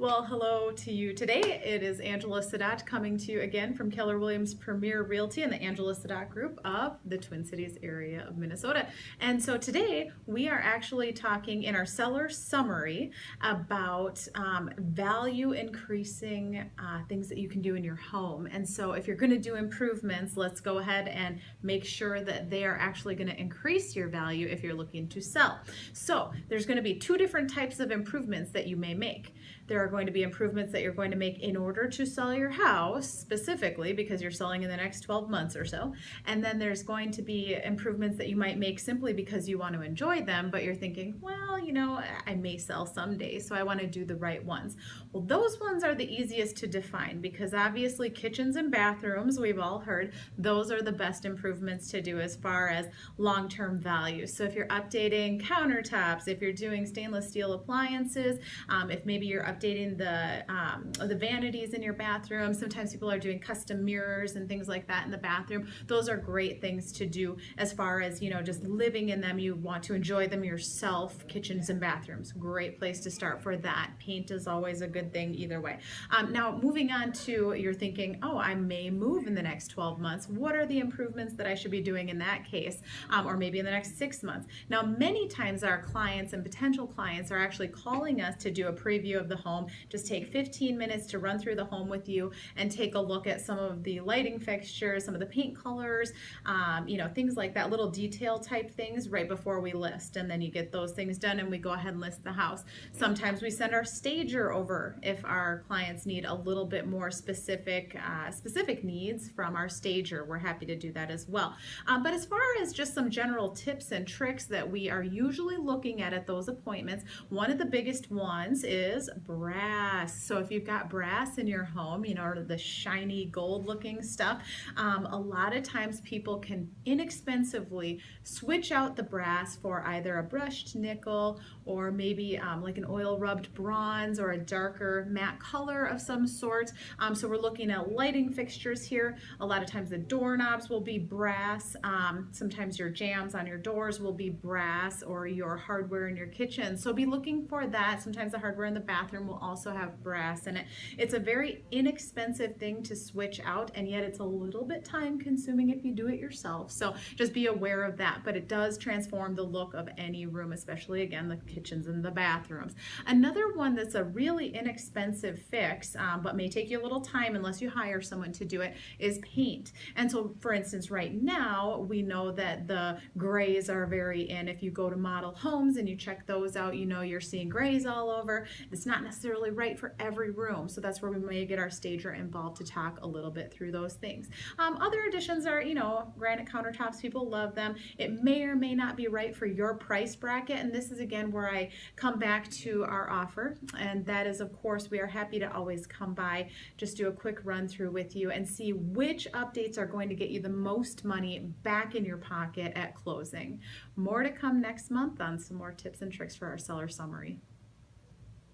Well, hello to you today. It is Angela Sadat coming to you again from Keller Williams Premier Realty and the Angela Sadat Group of the Twin Cities area of Minnesota. And so today we are actually talking in our seller summary about value increasing things that you can do in your home. And so if you're going to do improvements, let's go ahead and make sure that they are actually going to increase your value if you're looking to sell. So there's going to be two different types of improvements that you may make. There are going to be improvements that you're going to make in order to sell your house specifically because you're selling in the next 12 months or so. And then there's going to be improvements that you might make simply because you want to enjoy them, but you're thinking, well, you know, I may sell someday, so I want to do the right ones. Well, those ones are the easiest to define because obviously kitchens and bathrooms, we've all heard, those are the best improvements to do as far as long-term value. So if you're updating countertops, if you're doing stainless steel appliances, if maybe you're updating the vanities in your bathroom. Sometimes people are doing custom mirrors and things like that in the bathroom. Those are great things to do as far as, you know, just living in them. You want to enjoy them yourself. Kitchens and bathrooms, great place to start for that. Paint is always a good thing either way. Now moving on to, you're thinking, oh, I may move in the next 12 months. What are the improvements that I should be doing in that case? Or maybe in the next 6 months. Now, many times our clients and potential clients are actually calling us to do a preview of the home. Just take 15 minutes to run through the home with you and take a look at some of the lighting fixtures, some of the paint colors, you know, things like that, little detail type things right before we list. And then you get those things done and we go ahead and list the house. Sometimes we send our stager over if our clients need a little bit more specific needs from our stager. We're happy to do that as well. But as far as just some general tips and tricks that we are usually looking at those appointments, one of the biggest ones is brass. So if you've got brass in your home, you know, the shiny gold looking stuff, a lot of times people can inexpensively switch out the brass for either a brushed nickel or maybe like an oil rubbed bronze or a darker matte color of some sort. So we're looking at lighting fixtures here. A lot of times the doorknobs will be brass. Sometimes your jambs on your doors will be brass, or your hardware in your kitchen. So be looking for that. Sometimes the hardware in the bathroom will also have brass in it. It's a very inexpensive thing to switch out, and yet it's a little bit time consuming if you do it yourself. So just be aware of that, but it does transform the look of any room, especially again, the kitchens and the bathrooms. Another one that's a really inexpensive fix, but may take you a little time unless you hire someone to do it, is paint. And so for instance, right now, we know that the grays are very in. If you go to model homes and you check those out, you know you're seeing grays all over. It's not necessarily right for every room, so that's where we may get our stager involved to talk a little bit through those things. Other additions are, you know, granite countertops. People love them. It may or may not be right for your price bracket, and this is again where I come back to our offer, and that is, of course, we are happy to always come by, just do a quick run through with you and see which updates are going to get you the most money back in your pocket at closing. More to come next month on some more tips and tricks for our seller summary.